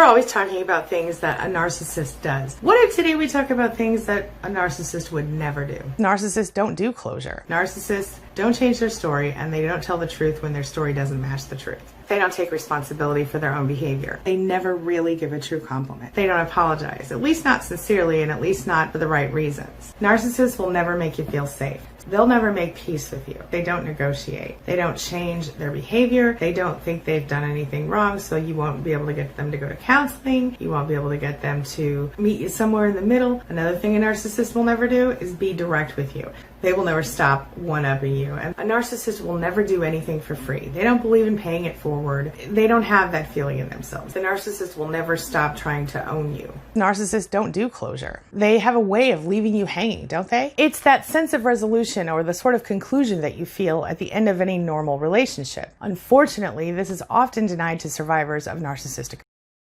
We're always talking about things that a narcissist does. What if today we talk about things that a narcissist would never do? Narcissists don't do closure. Narcissists don't change their story, and they don't tell the truth when their story doesn't match the truth. They don't take responsibility for their own behavior. They never really give a true compliment. They don't apologize, at least not sincerely, and at least not for the right reasons. Narcissists will never make you feel safe. They'll never make peace with you. They don't negotiate. They don't change their behavior. They don't think they've done anything wrong, so you won't be able to get them to go to counseling. You won't be able to get them to meet you somewhere in the middle. Another thing a narcissist will never do is be direct with you. They will never stop one-upping you. And a narcissist will never do anything for free. They don't believe in paying it forward. They don't have that feeling in themselves. The narcissist will never stop trying to own you. Narcissists don't do closure. They have a way of leaving you hanging, don't they? It's that sense of resolution or the sort of conclusion that you feel at the end of any normal relationship. Unfortunately, this is often denied to survivors of narcissistic.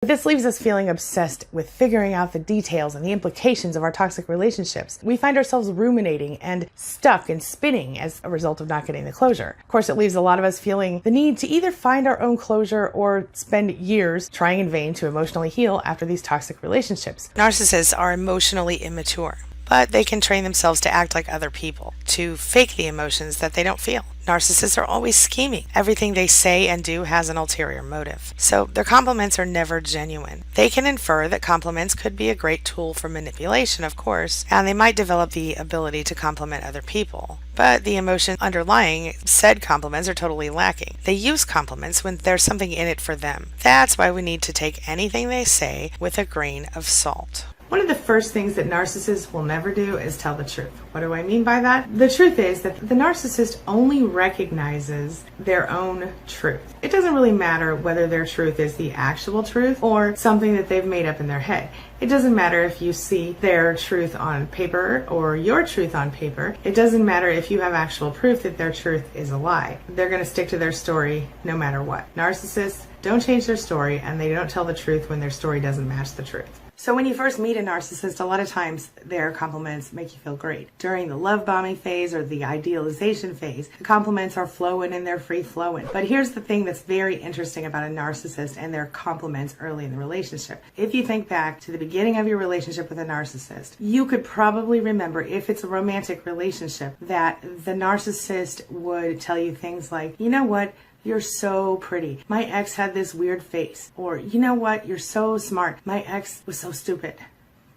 This leaves us feeling obsessed with figuring out the details and the implications of our toxic relationships. We find ourselves ruminating and stuck and spinning as a result of not getting the closure. Of course, it leaves a lot of us feeling the need to either find our own closure or spend years trying in vain to emotionally heal after these toxic relationships. Narcissists are emotionally immature, but they can train themselves to act like other people, to fake the emotions that they don't feel. Narcissists are always scheming. Everything they say and do has an ulterior motive. So their compliments are never genuine. They can infer that compliments could be a great tool for manipulation, of course, and they might develop the ability to compliment other people. But the emotion underlying said compliments are totally lacking. They use compliments when there's something in it for them. That's why we need to take anything they say with a grain of salt. One of the first things that narcissists will never do is tell the truth. What do I mean by that? The truth is that the narcissist only recognizes their own truth. It doesn't really matter whether their truth is the actual truth or something that they've made up in their head. It doesn't matter if you see their truth on paper or your truth on paper. It doesn't matter if you have actual proof that their truth is a lie. They're going to stick to their story no matter what. Narcissists don't change their story, and they don't tell the truth when their story doesn't match the truth. So when you first meet a narcissist, a lot of times their compliments make you feel great. During the love bombing phase or the idealization phase, the compliments are flowing and they're free flowing. But here's the thing that's very interesting about a narcissist and their compliments early in the relationship. If you think back to the beginning of your relationship with a narcissist, you could probably remember, if it's a romantic relationship, that the narcissist would tell you things like, you know what? You're so pretty. My ex had this weird face. Or, you know what? You're so smart. My ex was so stupid.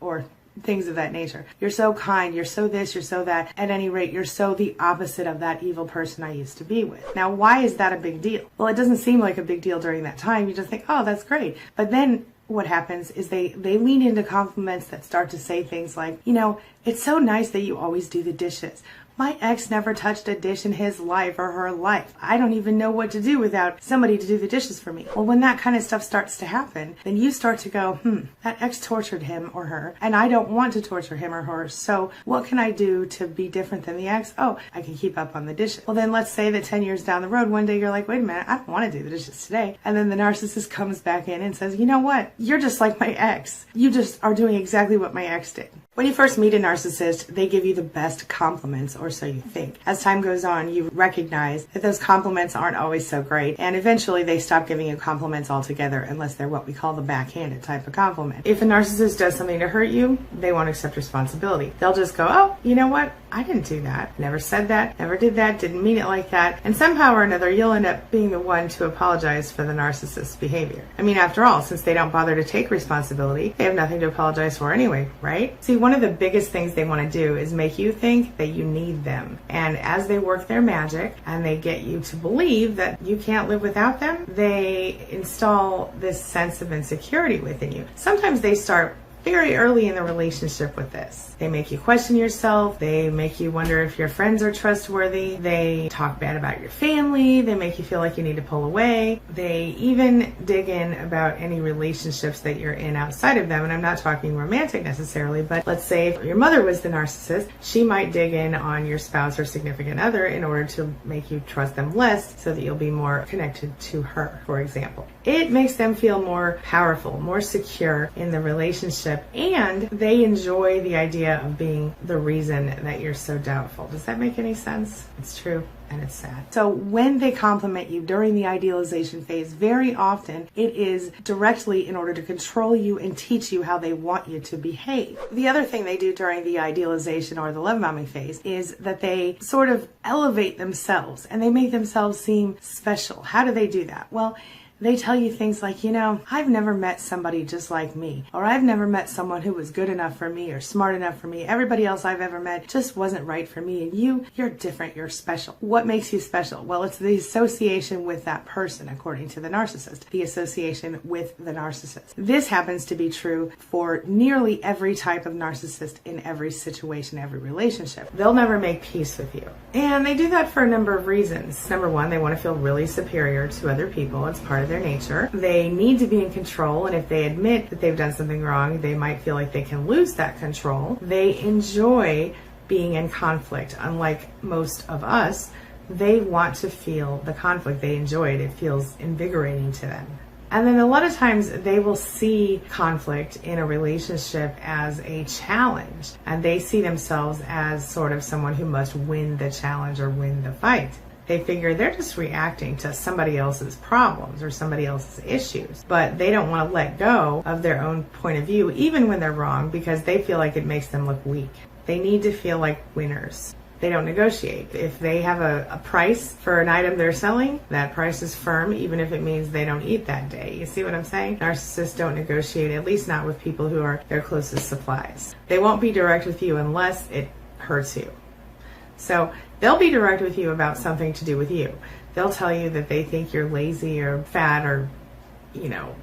Or things of that nature. You're so kind. You're so this. You're so that. At any rate, you're so the opposite of that evil person I used to be with. Now, why is that a big deal? Well, it doesn't seem like a big deal during that time. You just think, oh, that's great. But then what happens is they lean into compliments that start to say things like, you know, it's so nice that you always do the dishes. My ex never touched a dish in his life or her life. I don't even know what to do without somebody to do the dishes for me. Well, when that kind of stuff starts to happen, then you start to go, that ex tortured him or her, and I don't want to torture him or her. So what can I do to be different than the ex? Oh, I can keep up on the dishes. Well, then let's say that 10 years down the road, one day you're like, wait a minute, I don't want to do the dishes today. And then the narcissist comes back in and says, you know what? You're just like my ex. You just are doing exactly what my ex did. When you first meet a narcissist, they give you the best compliments, or so you think. As time goes on, you recognize that those compliments aren't always so great, and eventually they stop giving you compliments altogether unless they're what we call the backhanded type of compliment. If a narcissist does something to hurt you, they won't accept responsibility. They'll just go, oh, you know what? I didn't do that. Never said that. Never did that. Didn't mean it like that. And somehow or another, you'll end up being the one to apologize for the narcissist's behavior. I mean, after all, since they don't bother to take responsibility, they have nothing to apologize for anyway, right? See, one of the biggest things they want to do is make you think that you need them. And as they work their magic and they get you to believe that you can't live without them, they install this sense of insecurity within you. Sometimes they start very early in the relationship with this. They make you question yourself. They make you wonder if your friends are trustworthy. They talk bad about your family. They make you feel like you need to pull away. They even dig in about any relationships that you're in outside of them. And I'm not talking romantic necessarily, but let's say if your mother was the narcissist, she might dig in on your spouse or significant other in order to make you trust them less so that you'll be more connected to her, for example. It makes them feel more powerful, more secure in the relationship relationship, and they enjoy the idea of being the reason that you're so doubtful. Does that make any sense? It's true. And it's sad. So when they compliment you during the idealization phase, very often it is directly in order to control you and teach you how they want you to behave. The other thing they do during the idealization or the love bombing phase is that they sort of elevate themselves and they make themselves seem special. How do they do that? Well, they tell you things like, I've never met somebody just like me, or I've never met someone who was good enough for me or smart enough for me. Everybody else I've ever met just wasn't right for me, and you're different, you're special. What makes you special? Well, it's the association with that person, according to the narcissist, the association with the narcissist. This happens to be true for nearly every type of narcissist in every situation, every relationship. They'll never make peace with you. And they do that for a number of reasons. Number one, they want to feel really superior to other people. It's part of their nature. They need to be in control, and if they admit that they've done something wrong, they might feel like they can lose that control. They enjoy being in conflict. Unlike most of us, they want to feel the conflict. They enjoy it. It feels invigorating to them. And then a lot of times they will see conflict in a relationship as a challenge, and they see themselves as sort of someone who must win the challenge or win the fight. They figure they're just reacting to somebody else's problems or somebody else's issues, but they don't want to let go of their own point of view, even when they're wrong, because they feel like it makes them look weak. They need to feel like winners. They don't negotiate. If they have a price for an item they're selling, that price is firm, even if it means they don't eat that day. You see what I'm saying? Narcissists don't negotiate, at least not with people who are their closest supplies. They won't be direct with you unless it hurts you. So they'll be direct with you about something to do with you. They'll tell you that they think you're lazy or fat or,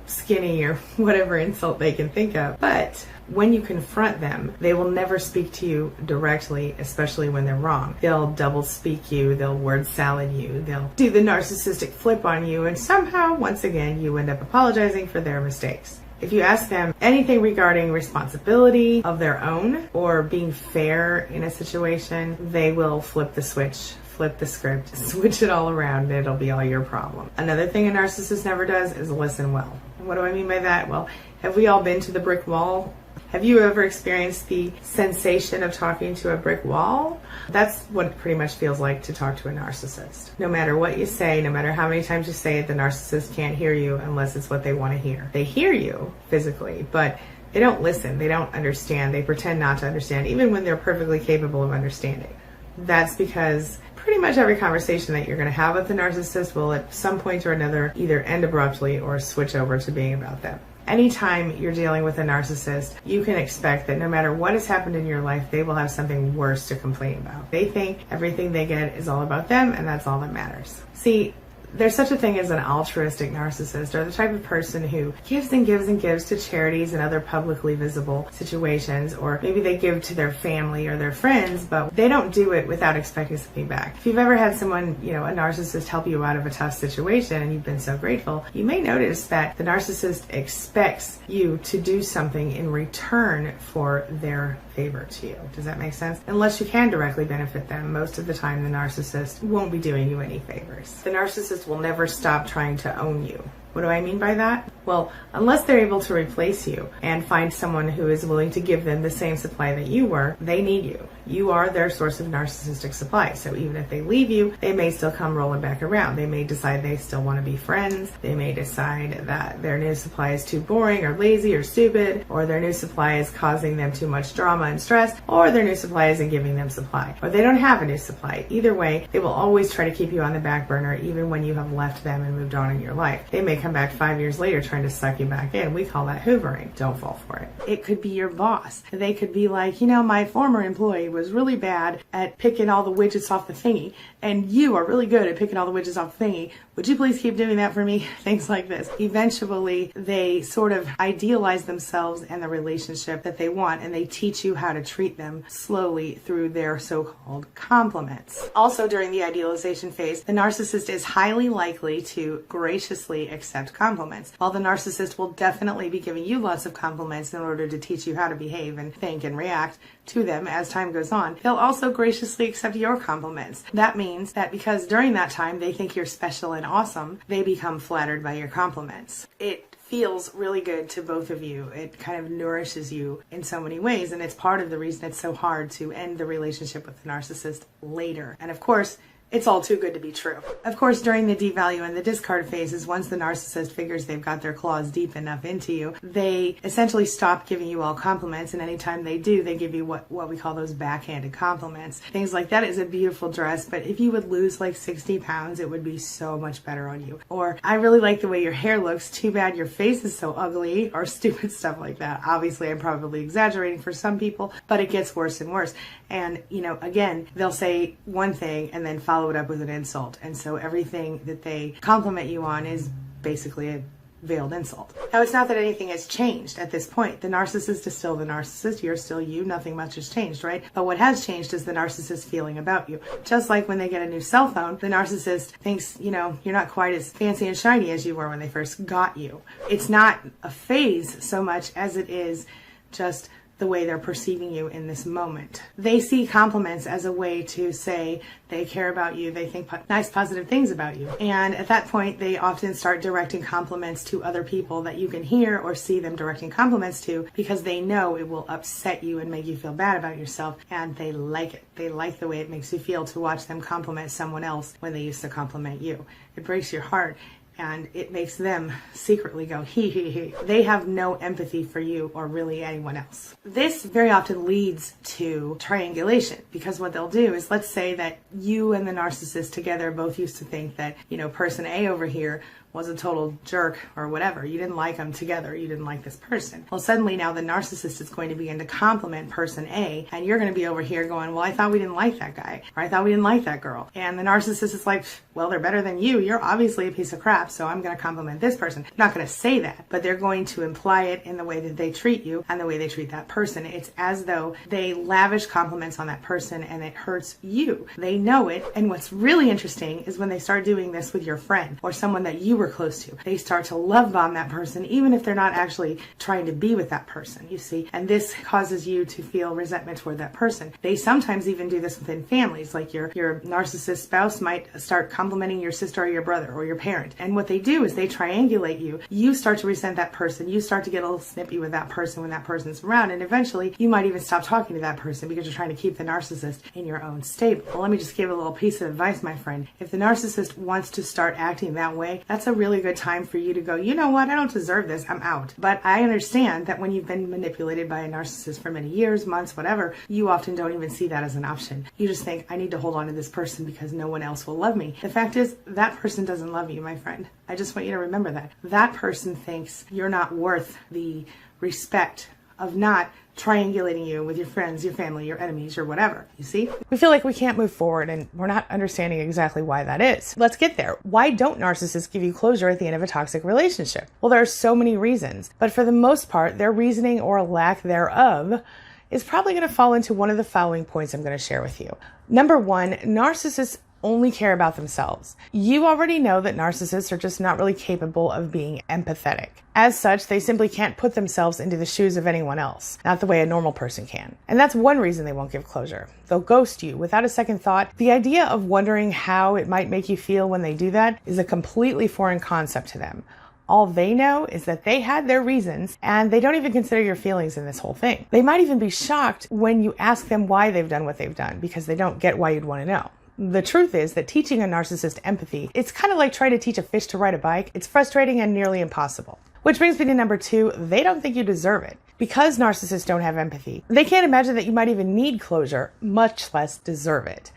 skinny or whatever insult they can think of. But when you confront them, they will never speak to you directly, especially when they're wrong. They'll double speak you, they'll word salad you, they'll do the narcissistic flip on you, and somehow, once again, you end up apologizing for their mistakes. If you ask them anything regarding responsibility of their own or being fair in a situation, they will flip the switch, flip the script, switch it all around, and it'll be all your problem. Another thing a narcissist never does is listen well. What do I mean by that? Well, have we all been to the brick wall? Have you ever experienced the sensation of talking to a brick wall? That's what it pretty much feels like to talk to a narcissist. No matter what you say, no matter how many times you say it, the narcissist can't hear you unless it's what they want to hear. They hear you physically, but they don't listen. They don't understand. They pretend not to understand, even when they're perfectly capable of understanding. That's because pretty much every conversation that you're going to have with the narcissist will at some point or another either end abruptly or switch over to being about them. Anytime you're dealing with a narcissist, you can expect that no matter what has happened in your life, they will have something worse to complain about. They think everything they get is all about them, and that's all that matters. See, there's such a thing as an altruistic narcissist, or the type of person who gives and gives and gives to charities and other publicly visible situations, or maybe they give to their family or their friends, but they don't do it without expecting something back. If you've ever had someone, a narcissist help you out of a tough situation and you've been so grateful, you may notice that the narcissist expects you to do something in return for their favor to you. Does that make sense? Unless you can directly benefit them, most of the time the narcissist won't be doing you any favors. The narcissist will never stop trying to own you. What do I mean by that? Well, unless they're able to replace you and find someone who is willing to give them the same supply that you were, they need you. You are their source of narcissistic supply. So even if they leave you, they may still come rolling back around. They may decide they still want to be friends. They may decide that their new supply is too boring or lazy or stupid, or their new supply is causing them too much drama and stress, or their new supply isn't giving them supply, or they don't have a new supply. Either way, they will always try to keep you on the back burner even when you have left them and moved on in your life. They may come back 5 years later trying to suck you back in. We call that hoovering. Don't fall for it. It could be your boss. They could be like, my former employee was really bad at picking all the widgets off the thingy, and you are really good at picking all the widgets off the thingy. Would you please keep doing that for me? Things like this. Eventually, they sort of idealize themselves and the relationship that they want, and they teach you how to treat them slowly through their so-called compliments. Also, during the idealization phase, the narcissist is highly likely to graciously accept compliments. While the narcissist will definitely be giving you lots of compliments in order to teach you how to behave and think and react to them as time goes on, they'll also graciously accept your compliments. That means that because during that time they think you're special and awesome, they become flattered by your compliments. It feels really good to both of you. It kind of nourishes you in so many ways, and it's part of the reason it's so hard to end the relationship with the narcissist later. And of course, it's all too good to be true. Of course, during the devalue and the discard phases, once the narcissist figures they've got their claws deep enough into you, they essentially stop giving you all compliments, and anytime they do, they give you what we call those backhanded compliments. Things like, that is a beautiful dress, but if you would lose like 60 pounds, it would be so much better on you. Or, I really like the way your hair looks, too bad your face is so ugly, or stupid stuff like that. Obviously, I'm probably exaggerating for some people, but it gets worse and worse. And, again, they'll say one thing and then follow it up with an insult. And so everything that they compliment you on is basically a veiled insult. Now, it's not that anything has changed at this point. The narcissist is still the narcissist. You're still you. Nothing much has changed, right? But what has changed is the narcissist feeling about you. Just like when they get a new cell phone, the narcissist thinks, you're not quite as fancy and shiny as you were when they first got you. It's not a phase so much as it is just the way they're perceiving you in this moment. They see compliments as a way to say they care about you, they think nice positive things about you. And at that point, they often start directing compliments to other people that you can hear or see them directing compliments to, because they know it will upset you and make you feel bad about yourself, and they like it. They like the way it makes you feel to watch them compliment someone else when they used to compliment you. It breaks your heart. And it makes them secretly go, hee hee hee. They have no empathy for you or really anyone else. This very often leads to triangulation, because what they'll do is, let's say that you and the narcissist together both used to think that, person A over here was a total jerk or whatever. You didn't like them together. You didn't like this person. Well, suddenly now the narcissist is going to begin to compliment person A, and you're going to be over here going, well, I thought we didn't like that guy, or I thought we didn't like that girl. And the narcissist is like, well, they're better than you. You're obviously a piece of crap, so I'm going to compliment this person. I'm not going to say that, but they're going to imply it in the way that they treat you and the way they treat that person. It's as though they lavish compliments on that person and it hurts you. They know it. And what's really interesting is when they start doing this with your friend or someone that you were close to. They start to love bomb that person, even if they're not actually trying to be with that person, you see. And this causes you to feel resentment toward that person. They sometimes even do this within families, like your narcissist spouse might start complimenting your sister or your brother or your parent. And what they do is they triangulate you. You start to resent that person. You start to get a little snippy with that person when that person's around. And eventually you might even stop talking to that person because you're trying to keep the narcissist in your own stable. Well, let me just give a little piece of advice, my friend. If the narcissist wants to start acting that way, that's a really good time for you to go, you know what, I don't deserve this, I'm out. But I understand that when you've been manipulated by a narcissist for many years, months, whatever, you often don't even see that as an option. You just think, I need to hold on to this person because no one else will love me. The fact is, that person doesn't love you, my friend. I just want you to remember that. That person thinks you're not worth the respect of not triangulating you with your friends, your family, your enemies, or whatever. You see? We feel like we can't move forward, and we're not understanding exactly why that is. Let's get there. Why don't narcissists give you closure at the end of a toxic relationship? Well, there are so many reasons, but for the most part, their reasoning or lack thereof is probably going to fall into one of the following points I'm going to share with you. Number one, narcissists only care about themselves. You already know that narcissists are just not really capable of being empathetic. As such, they simply can't put themselves into the shoes of anyone else, not the way a normal person can. And that's one reason they won't give closure. They'll ghost you without a second thought. The idea of wondering how it might make you feel when they do that is a completely foreign concept to them. All they know is that they had their reasons, and they don't even consider your feelings in this whole thing. They might even be shocked when you ask them why they've done what they've done, because they don't get why you'd want to know. The truth is that teaching a narcissist empathy, it's kind of like trying to teach a fish to ride a bike. It's frustrating and nearly impossible. Which brings me to number two, they don't think you deserve it. Because narcissists don't have empathy, they can't imagine that you might even need closure, much less deserve it.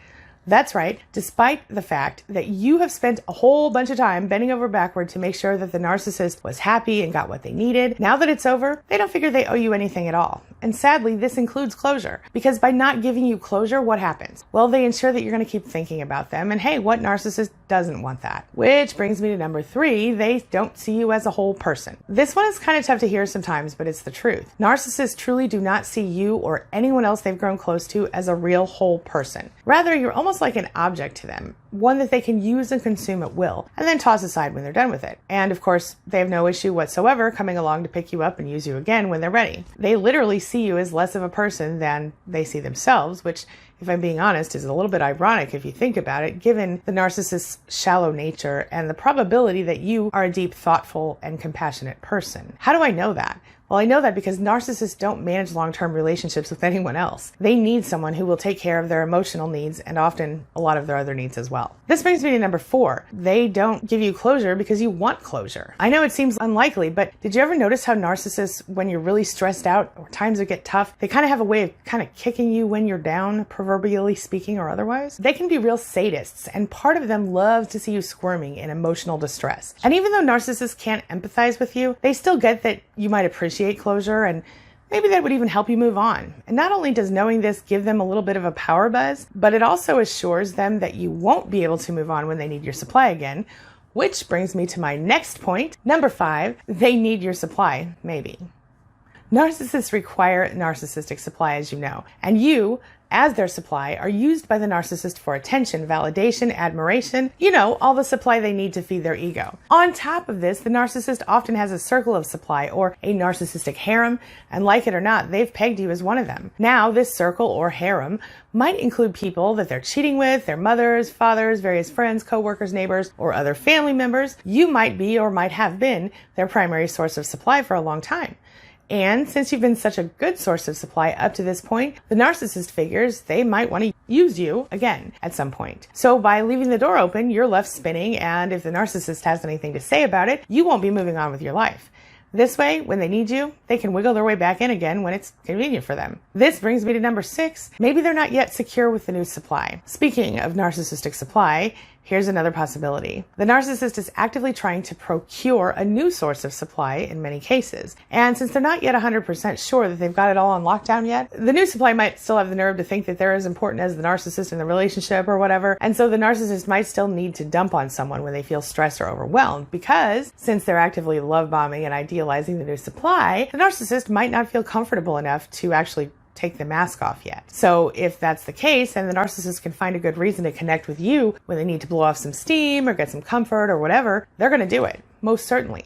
That's right, despite the fact that you have spent a whole bunch of time bending over backward to make sure that the narcissist was happy and got what they needed, now that it's over, they don't figure they owe you anything at all. And sadly, this includes closure. Because by not giving you closure, what happens? Well, they ensure that you're going to keep thinking about them. And hey, what narcissist doesn't want that? Which brings me to number three, they don't see you as a whole person. This one is kind of tough to hear sometimes, but it's the truth. Narcissists truly do not see you or anyone else they've grown close to as a real whole person. Rather, you're almost almost like an object to them, one that they can use and consume at will, and then toss aside when they're done with it. And of course, they have no issue whatsoever coming along to pick you up and use you again when they're ready. They literally see you as less of a person than they see themselves, which, if I'm being honest, is a little bit ironic if you think about it, given the narcissist's shallow nature and the probability that you are a deep, thoughtful, and compassionate person. How do I know that? Well, I know that because narcissists don't manage long-term relationships with anyone else. They need someone who will take care of their emotional needs and often a lot of their other needs as well. This brings me to number 4. They don't give you closure because you want closure. I know it seems unlikely, but did you ever notice how narcissists, when you're really stressed out or times that get tough, they kind of have a way of kind of kicking you when you're down, proverbially speaking or otherwise? They can be real sadists, and part of them loves to see you squirming in emotional distress. And even though narcissists can't empathize with you, they still get that you might appreciate closure, and maybe that would even help you move on. And not only does knowing this give them a little bit of a power buzz, but it also assures them that you won't be able to move on when they need your supply again, which brings me to my next point. Number 5, they need your supply, maybe. Narcissists require narcissistic supply, as you know, and you, as their supply, are used by the narcissist for attention, validation, admiration, all the supply they need to feed their ego. On top of this, the narcissist often has a circle of supply or a narcissistic harem, and like it or not, they've pegged you as one of them. Now, this circle or harem might include people that they're cheating with, their mothers, fathers, various friends, coworkers, neighbors, or other family members. You might be or might have been their primary source of supply for a long time. And since you've been such a good source of supply up to this point, the narcissist figures they might want to use you again at some point. So by leaving the door open, you're left spinning, and if the narcissist has anything to say about it, you won't be moving on with your life. This way, when they need you, they can wiggle their way back in again when it's convenient for them. This brings me to number 6. Maybe they're not yet secure with the new supply. Speaking of narcissistic supply, here's another possibility. The narcissist is actively trying to procure a new source of supply in many cases. And since they're not yet 100% sure that they've got it all on lockdown yet, the new supply might still have the nerve to think that they're as important as the narcissist in the relationship or whatever. And so the narcissist might still need to dump on someone when they feel stressed or overwhelmed, because since they're actively love bombing and idealizing the new supply, the narcissist might not feel comfortable enough to actually take the mask off yet. So if that's the case, and the narcissist can find a good reason to connect with you when they need to blow off some steam or get some comfort or whatever, they're going to do it, most certainly.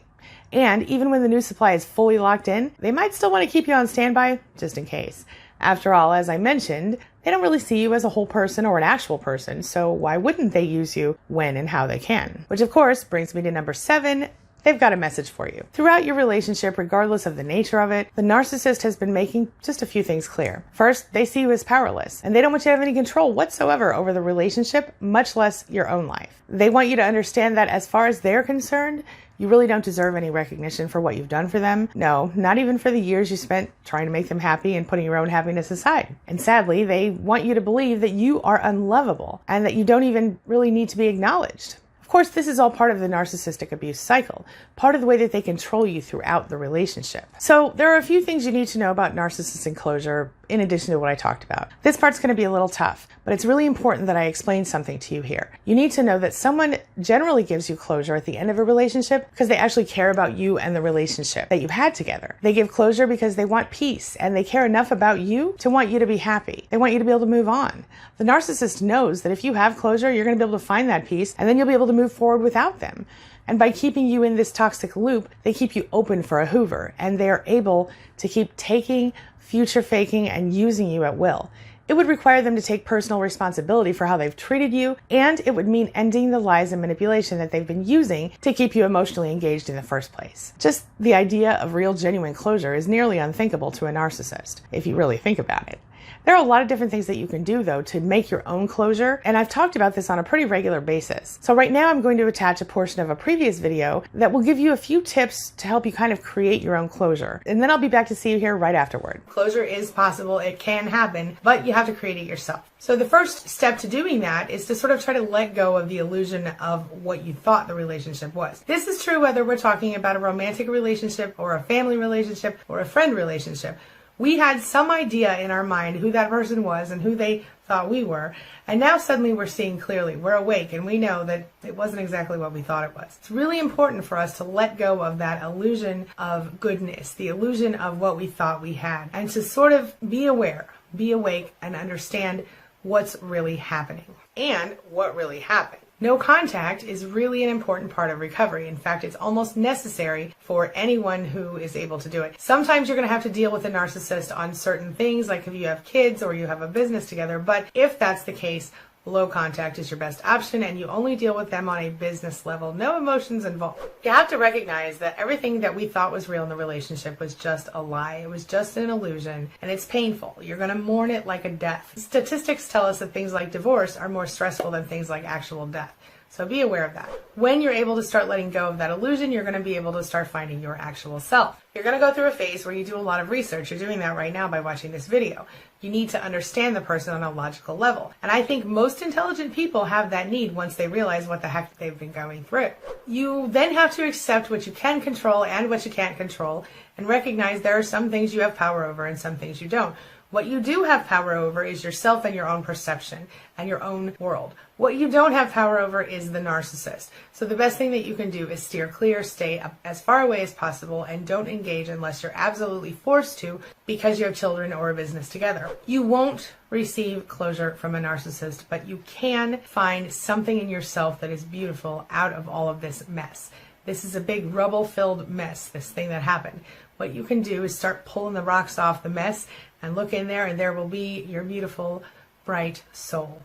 And even when the new supply is fully locked in, they might still want to keep you on standby just in case. After all, as I mentioned, they don't really see you as a whole person or an actual person, so why wouldn't they use you when and how they can? Which of course brings me to number 7. They've got a message for you. Throughout your relationship, regardless of the nature of it, the narcissist has been making just a few things clear. First, they see you as powerless, and they don't want you to have any control whatsoever over the relationship, much less your own life. They want you to understand that as far as they're concerned, you really don't deserve any recognition for what you've done for them. No, not even for the years you spent trying to make them happy and putting your own happiness aside. And sadly, they want you to believe that you are unlovable and that you don't even really need to be acknowledged. Of course, this is all part of the narcissistic abuse cycle, part of the way that they control you throughout the relationship. So there are a few things you need to know about narcissist enclosure in addition to what I talked about. This part's going to be a little tough, but it's really important that I explain something to you here. You need to know that someone generally gives you closure at the end of a relationship because they actually care about you and the relationship that you've had together. They give closure because they want peace and they care enough about you to want you to be happy. They want you to be able to move on. The narcissist knows that if you have closure, you're going to be able to find that peace and then you'll be able to move forward without them. And by keeping you in this toxic loop, they keep you open for a Hoover, and they are able to keep taking, future faking, and using you at will. It would require them to take personal responsibility for how they've treated you, and it would mean ending the lies and manipulation that they've been using to keep you emotionally engaged in the first place. Just the idea of real, genuine closure is nearly unthinkable to a narcissist, if you really think about it. There are a lot of different things that you can do, though, to make your own closure, and I've talked about this on a pretty regular basis. So right now I'm going to attach a portion of a previous video that will give you a few tips to help you kind of create your own closure. And then I'll be back to see you here right afterward. Closure is possible, it can happen, but you have to create it yourself. So the first step to doing that is to sort of try to let go of the illusion of what you thought the relationship was. This is true whether we're talking about a romantic relationship or a family relationship or a friend relationship. We had some idea in our mind who that person was and who they thought we were, and now suddenly we're seeing clearly. We're awake and we know that it wasn't exactly what we thought it was. It's really important for us to let go of that illusion of goodness, the illusion of what we thought we had, and to sort of be aware, be awake, and understand what's really happening and what really happened. No contact is really an important part of recovery. In fact, it's almost necessary for anyone who is able to do it. Sometimes you're going to have to deal with a narcissist on certain things, like if you have kids or you have a business together, but if that's the case, low contact is your best option, and you only deal with them on a business level. No emotions involved. You have to recognize that everything that we thought was real in the relationship was just a lie. It was just an illusion, and it's painful. You're going to mourn it like a death. Statistics tell us that things like divorce are more stressful than things like actual death. So be aware of that. When you're able to start letting go of that illusion, you're going to be able to start finding your actual self. You're going to go through a phase where you do a lot of research. You're doing that right now by watching this video. You need to understand the person on a logical level. And I think most intelligent people have that need once they realize what the heck they've been going through. You then have to accept what you can control and what you can't control, and recognize there are some things you have power over and some things you don't. What you do have power over is yourself and your own perception and your own world. What you don't have power over is the narcissist. So the best thing that you can do is steer clear, stay up as far away as possible, and don't engage unless you're absolutely forced to because you have children or a business together. You won't receive closure from a narcissist, but you can find something in yourself that is beautiful out of all of this mess. This is a big rubble-filled mess, this thing that happened. What you can do is start pulling the rocks off the mess and look in there, and there will be your beautiful, bright soul.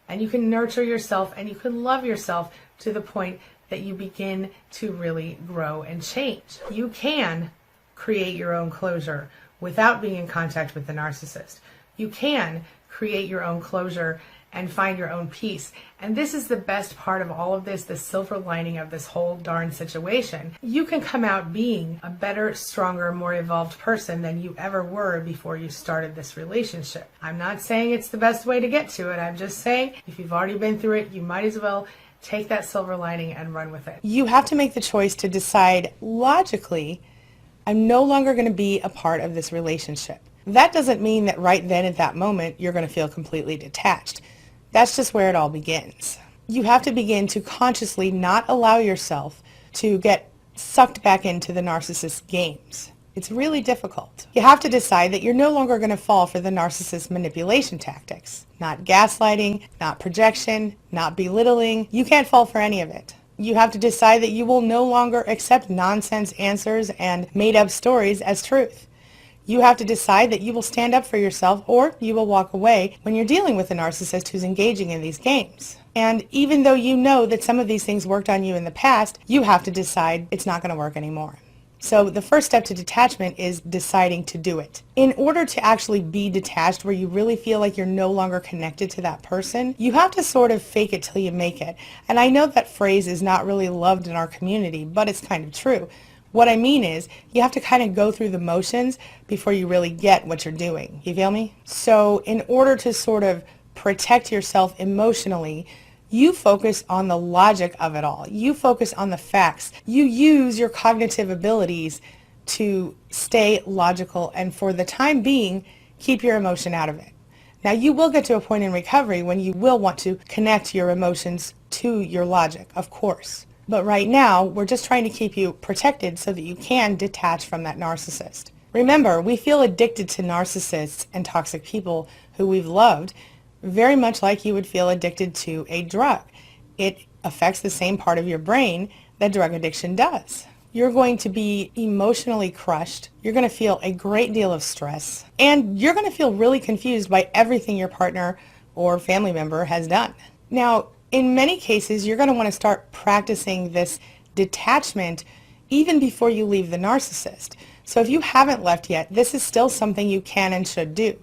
And you can nurture yourself and you can love yourself to the point that you begin to really grow and change. You can create your own closure without being in contact with the narcissist. You can create your own closure and find your own peace. And this is the best part of all of this, the silver lining of this whole darn situation. You can come out being a better, stronger, more evolved person than you ever were before you started this relationship. I'm not saying it's the best way to get to it. I'm just saying if you've already been through it, you might as well take that silver lining and run with it. You have to make the choice to decide logically, I'm no longer going to be a part of this relationship. That doesn't mean that right then at that moment you're going to feel completely detached. That's just where it all begins. You have to begin to consciously not allow yourself to get sucked back into the narcissist's games. It's really difficult. You have to decide that you're no longer going to fall for the narcissist's manipulation tactics. Not gaslighting, not projection, not belittling. You can't fall for any of it. You have to decide that you will no longer accept nonsense answers and made-up stories as truth. You have to decide that you will stand up for yourself or you will walk away when you're dealing with a narcissist who's engaging in these games. And even though you know that some of these things worked on you in the past, you have to decide it's not going to work anymore. So the first step to detachment is deciding to do it. In order to actually be detached where you really feel like you're no longer connected to that person, you have to sort of fake it till you make it. And I know that phrase is not really loved in our community, but it's kind of true. What I mean is, you have to kind of go through the motions before you really get what you're doing. You feel me? So in order to sort of protect yourself emotionally, you focus on the logic of it all. You focus on the facts. You use your cognitive abilities to stay logical and for the time being, keep your emotion out of it. Now you will get to a point in recovery when you will want to connect your emotions to your logic, of course. But right now, we're just trying to keep you protected so that you can detach from that narcissist. Remember, we feel addicted to narcissists and toxic people who we've loved very much like you would feel addicted to a drug. It affects the same part of your brain that drug addiction does. You're going to be emotionally crushed. You're going to feel a great deal of stress. And you're going to feel really confused by everything your partner or family member has done. Now, in many cases, you're going to want to start practicing this detachment even before you leave the narcissist. So if you haven't left yet, this is still something you can and should do.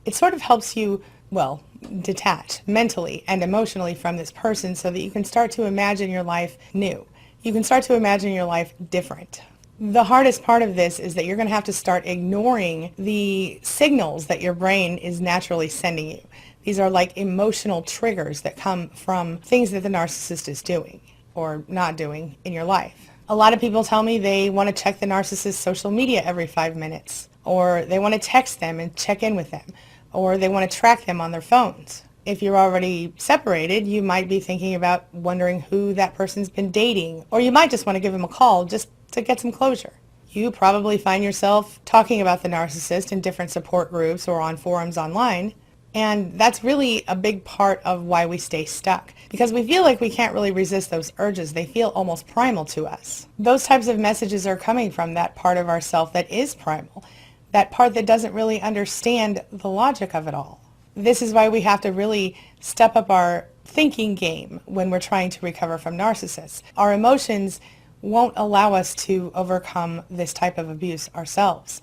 It sort of helps you, well, detach mentally and emotionally from this person so that you can start to imagine your life new. You can start to imagine your life different. The hardest part of this is that you're going to have to start ignoring the signals that your brain is naturally sending you. These are like emotional triggers that come from things that the narcissist is doing or not doing in your life. A lot of people tell me they want to check the narcissist's social media every 5 minutes, or they want to text them and check in with them, or they want to track them on their phones. If you're already separated, you might be thinking about wondering who that person's been dating, or you might just want to give them a call just to get some closure. You probably find yourself talking about the narcissist in different support groups or on forums online. And that's really a big part of why we stay stuck, because we feel like we can't really resist those urges. They feel almost primal to us. Those types of messages are coming from that part of ourself that is primal, that part that doesn't really understand the logic of it all. This is why we have to really step up our thinking game when we're trying to recover from narcissists. Our emotions won't allow us to overcome this type of abuse ourselves.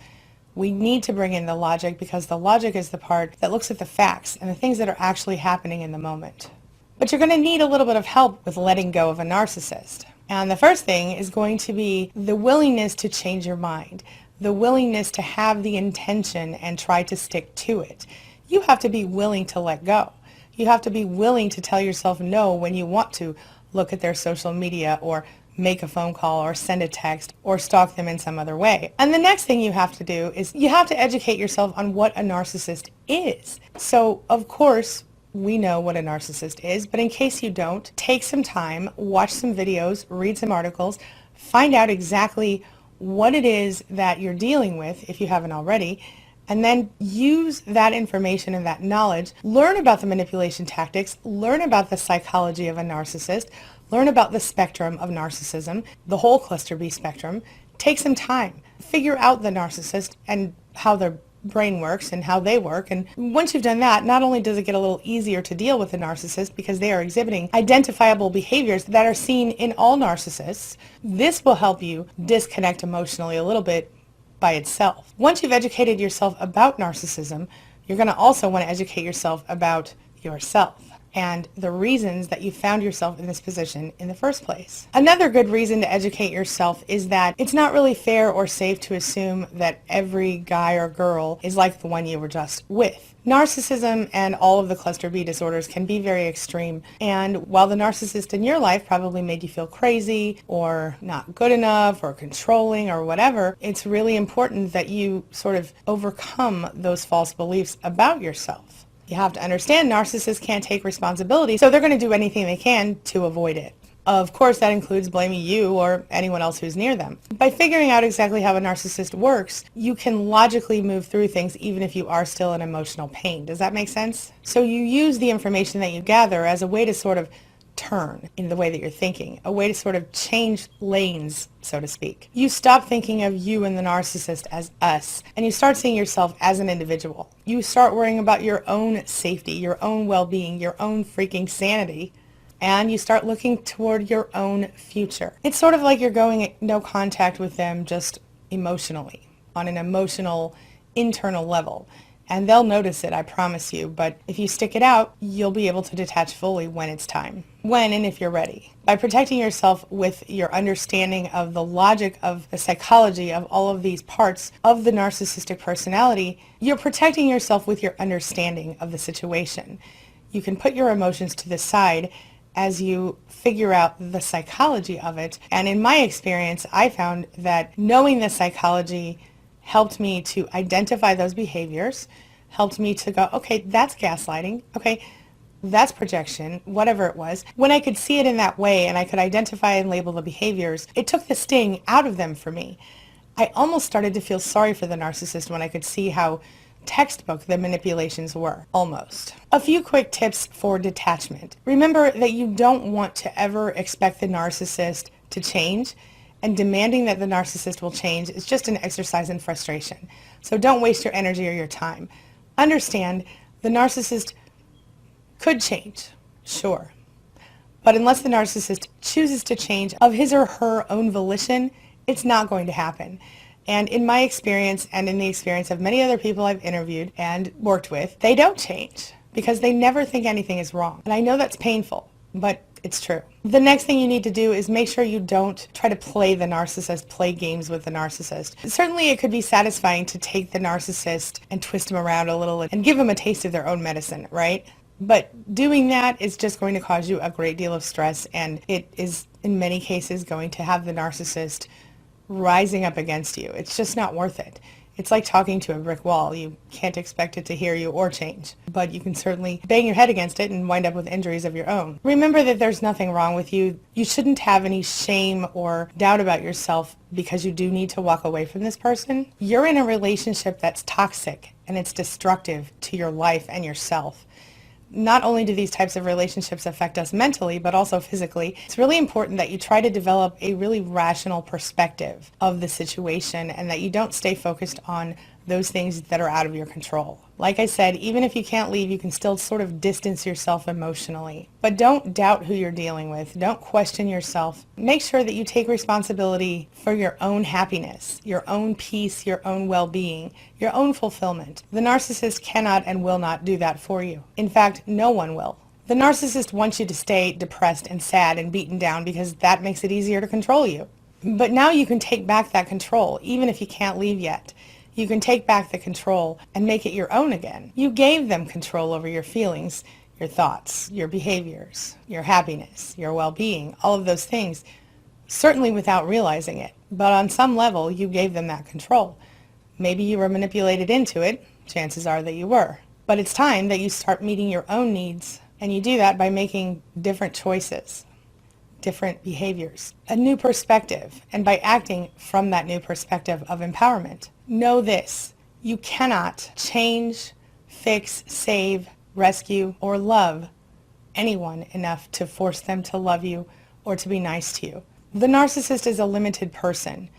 We need to bring in the logic, because the logic is the part that looks at the facts and the things that are actually happening in the moment. But you're going to need a little bit of help with letting go of a narcissist. And the first thing is going to be the willingness to change your mind, the willingness to have the intention and try to stick to it. You have to be willing to let go. You have to be willing to tell yourself no when you want to look at their social media or make a phone call or send a text or stalk them in some other way. And the next thing you have to do is you have to educate yourself on what a narcissist is. So, of course, we know what a narcissist is, but in case you don't, take some time, watch some videos, read some articles, find out exactly what it is that you're dealing with if you haven't already, and then use that information and that knowledge, learn about the manipulation tactics, learn about the psychology of a narcissist, learn about the spectrum of narcissism, the whole cluster B spectrum. Take some time, figure out the narcissist and how their brain works and how they work. And once you've done that, not only does it get a little easier to deal with the narcissist because they are exhibiting identifiable behaviors that are seen in all narcissists, this will help you disconnect emotionally a little bit by itself. Once you've educated yourself about narcissism, you're going to also want to educate yourself about yourself and the reasons that you found yourself in this position in the first place. Another good reason to educate yourself is that it's not really fair or safe to assume that every guy or girl is like the one you were just with. Narcissism and all of the cluster B disorders can be very extreme, and while the narcissist in your life probably made you feel crazy or not good enough or controlling or whatever, it's really important that you sort of overcome those false beliefs about yourself. You have to understand narcissists can't take responsibility, so they're going to do anything they can to avoid it. Of course, that includes blaming you or anyone else who's near them. By figuring out exactly how a narcissist works, you can logically move through things even if you are still in emotional pain. Does that make sense? So you use the information that you gather as a way to sort of turn in the way that you're thinking, a way to sort of change lanes, so to speak. You stop thinking of you and the narcissist as us, and you start seeing yourself as an individual. You start worrying about your own safety, your own well-being, your own freaking sanity, and you start looking toward your own future. It's sort of like you're going at no contact with them, just emotionally, on an emotional, internal level. And they'll notice it, I promise you, but if you stick it out, you'll be able to detach fully when it's time. When and if you're ready. By protecting yourself with your understanding of the logic of the psychology of all of these parts of the narcissistic personality, you're protecting yourself with your understanding of the situation. You can put your emotions to the side as you figure out the psychology of it. And in my experience, I found that knowing the psychology helped me to identify those behaviors, helped me to go, okay, that's gaslighting, okay, that's projection, whatever it was. When I could see it in that way and I could identify and label the behaviors, it took the sting out of them for me. I almost started to feel sorry for the narcissist when I could see how textbook the manipulations were, almost. A few quick tips for detachment. Remember that you don't want to ever expect the narcissist to change, and demanding that the narcissist will change is just an exercise in frustration. So don't waste your energy or your time. Understand the narcissist could change, sure. But unless the narcissist chooses to change of his or her own volition, it's not going to happen. And in my experience and in the experience of many other people I've interviewed and worked with, they don't change because they never think anything is wrong. And I know that's painful, but it's true. The next thing you need to do is make sure you don't try to play the narcissist, play games with the narcissist. Certainly it could be satisfying to take the narcissist and twist him around a little and give him a taste of their own medicine, right? But doing that is just going to cause you a great deal of stress, and it is in many cases going to have the narcissist rising up against you. It's just not worth it. It's like talking to a brick wall. You can't expect it to hear you or change, but you can certainly bang your head against it and wind up with injuries of your own. Remember that there's nothing wrong with you. You shouldn't have any shame or doubt about yourself because you do need to walk away from this person. You're in a relationship that's toxic, and it's destructive to your life and yourself. Not only do these types of relationships affect us mentally, but also physically, it's really important that you try to develop a really rational perspective of the situation and that you don't stay focused on those things that are out of your control. Like I said, even if you can't leave, you can still sort of distance yourself emotionally. But don't doubt who you're dealing with. Don't question yourself. Make sure that you take responsibility for your own happiness, your own peace, your own well-being, your own fulfillment. The narcissist cannot and will not do that for you. In fact, no one will. The narcissist wants you to stay depressed and sad and beaten down because that makes it easier to control you. But now you can take back that control, even if you can't leave yet. You can take back the control and make it your own again. You gave them control over your feelings, your thoughts, your behaviors, your happiness, your well-being, all of those things, certainly without realizing it. But on some level, you gave them that control. Maybe you were manipulated into it. Chances are that you were. But it's time that you start meeting your own needs, and you do that by making different choices, different behaviors, a new perspective, and by acting from that new perspective of empowerment. Know this: you cannot change, fix, save, rescue, or love anyone enough to force them to love you or to be nice to you. The narcissist is a limited person.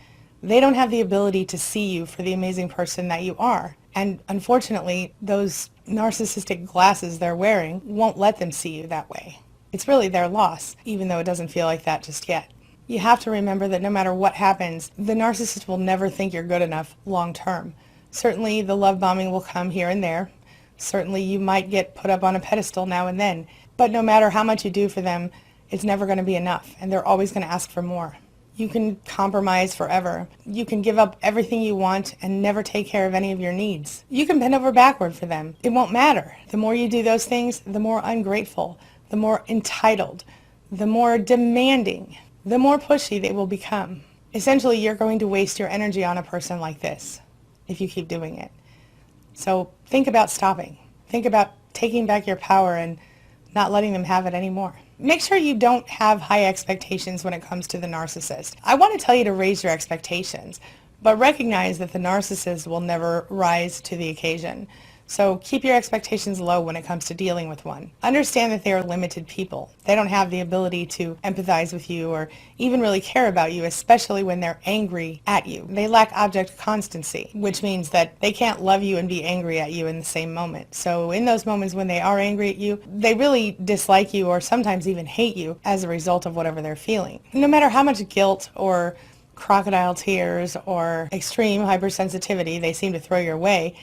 They don't have the ability to see you for the amazing person that you are. And unfortunately, those narcissistic glasses they're wearing won't let them see you that way. It's really their loss, even though it doesn't feel like that just yet. You have to remember that no matter what happens, the narcissist will never think you're good enough long term. Certainly the love bombing will come here and there. Certainly you might get put up on a pedestal now and then. But no matter how much you do for them, it's never going to be enough, and they're always going to ask for more. You can compromise forever. You can give up everything you want and never take care of any of your needs. You can bend over backward for them. It won't matter. The more you do those things, the more ungrateful, the more entitled, the more demanding, the more pushy they will become. Essentially, you're going to waste your energy on a person like this if you keep doing it. So think about stopping. Think about taking back your power and not letting them have it anymore. Make sure you don't have high expectations when it comes to the narcissist. I want to tell you to raise your expectations, but recognize that the narcissist will never rise to the occasion. So keep your expectations low when it comes to dealing with one. Understand that they are limited people. They don't have the ability to empathize with you or even really care about you, especially when they're angry at you. They lack object constancy, which means that they can't love you and be angry at you in the same moment. So in those moments when they are angry at you, they really dislike you or sometimes even hate you as a result of whatever they're feeling. No matter how much guilt or crocodile tears or extreme hypersensitivity they seem to throw your way,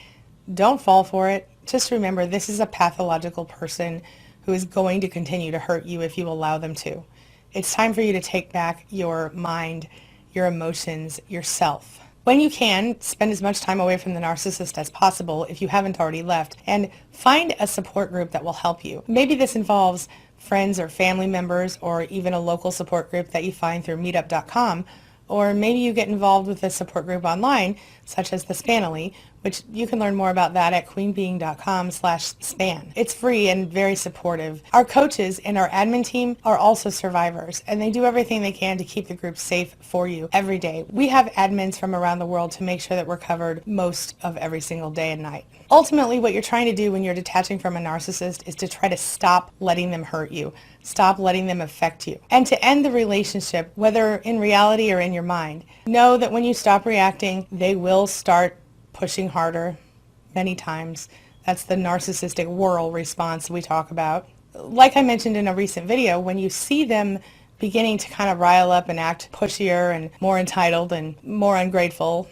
don't fall for it. Just remember, this is a pathological person who is going to continue to hurt you if you allow them to. It's time for you to take back your mind, your emotions, yourself. When you can, spend as much time away from the narcissist as possible if you haven't already left, and find a support group that will help you. Maybe this involves friends or family members or even a local support group that you find through meetup.com. Or maybe you get involved with a support group online, such as the Spanily, which you can learn more about that at queenbeing.com/span. It's free and very supportive. Our coaches and our admin team are also survivors, and they do everything they can to keep the group safe for you every day. We have admins from around the world to make sure that we're covered most of every single day and night. Ultimately, what you're trying to do when you're detaching from a narcissist is to try to stop letting them hurt you. Stop letting them affect you. And to end the relationship, whether in reality or in your mind, know that when you stop reacting, they will start pushing harder many times. That's the narcissistic whirl response we talk about. Like I mentioned in a recent video, when you see them beginning to kind of rile up and act pushier and more entitled and more ungrateful,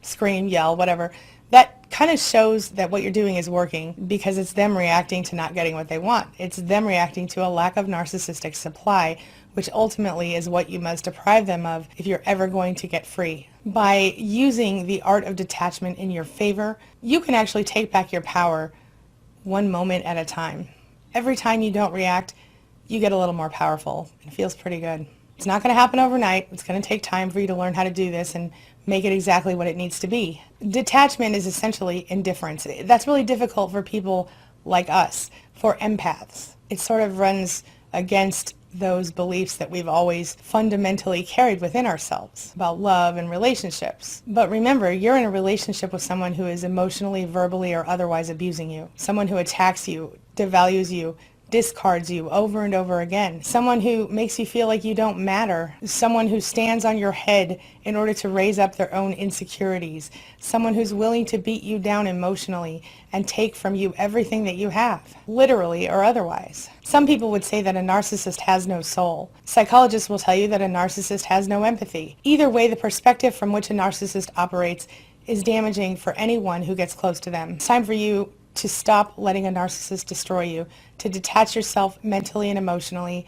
scream, yell, whatever, that kind of shows that what you're doing is working because it's them reacting to not getting what they want. It's them reacting to a lack of narcissistic supply, which ultimately is what you must deprive them of if you're ever going to get free. By using the art of detachment in your favor, you can actually take back your power one moment at a time. Every time you don't react, you get a little more powerful. It feels pretty good. It's not going to happen overnight. It's going to take time for you to learn how to do this and make it exactly what it needs to be. Detachment is essentially indifference. That's really difficult for people like us, for empaths. It sort of runs against those beliefs that we've always fundamentally carried within ourselves about love and relationships. But remember, you're in a relationship with someone who is emotionally, verbally, or otherwise abusing you, someone who attacks you, devalues you, discards you over and over again, someone who makes you feel like you don't matter, someone who stands on your head in order to raise up their own insecurities, someone who's willing to beat you down emotionally and take from you everything that you have, literally or otherwise. Some people would say that a narcissist has no soul. Psychologists will tell you that a narcissist has no empathy. Either way, the perspective from which a narcissist operates is damaging for anyone who gets close to them. It's time for you to stop letting a narcissist destroy you, to detach yourself mentally and emotionally,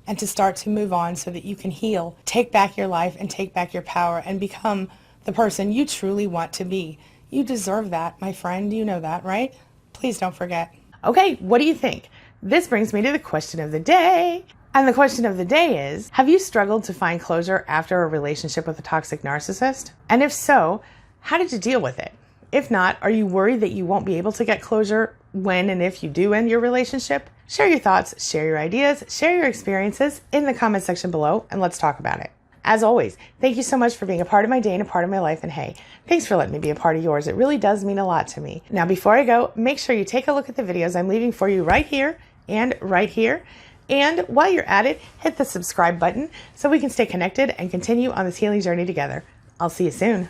and to start to move on so that you can heal, take back your life, and take back your power, and become the person you truly want to be. You deserve that, my friend. You know that, right? Please don't forget. Okay, what do you think? This brings me to the question of the day. And the question of the day is, have you struggled to find closure after a relationship with a toxic narcissist? And if so, how did you deal with it? If not, are you worried that you won't be able to get closure when and if you do end your relationship? Share your thoughts, share your ideas, share your experiences in the comment section below, and let's talk about it. As always, thank you so much for being a part of my day and a part of my life, and hey, thanks for letting me be a part of yours. It really does mean a lot to me. Now, before I go, make sure you take a look at the videos I'm leaving for you right here and right here. And while you're at it, hit the subscribe button so we can stay connected and continue on this healing journey together. I'll see you soon.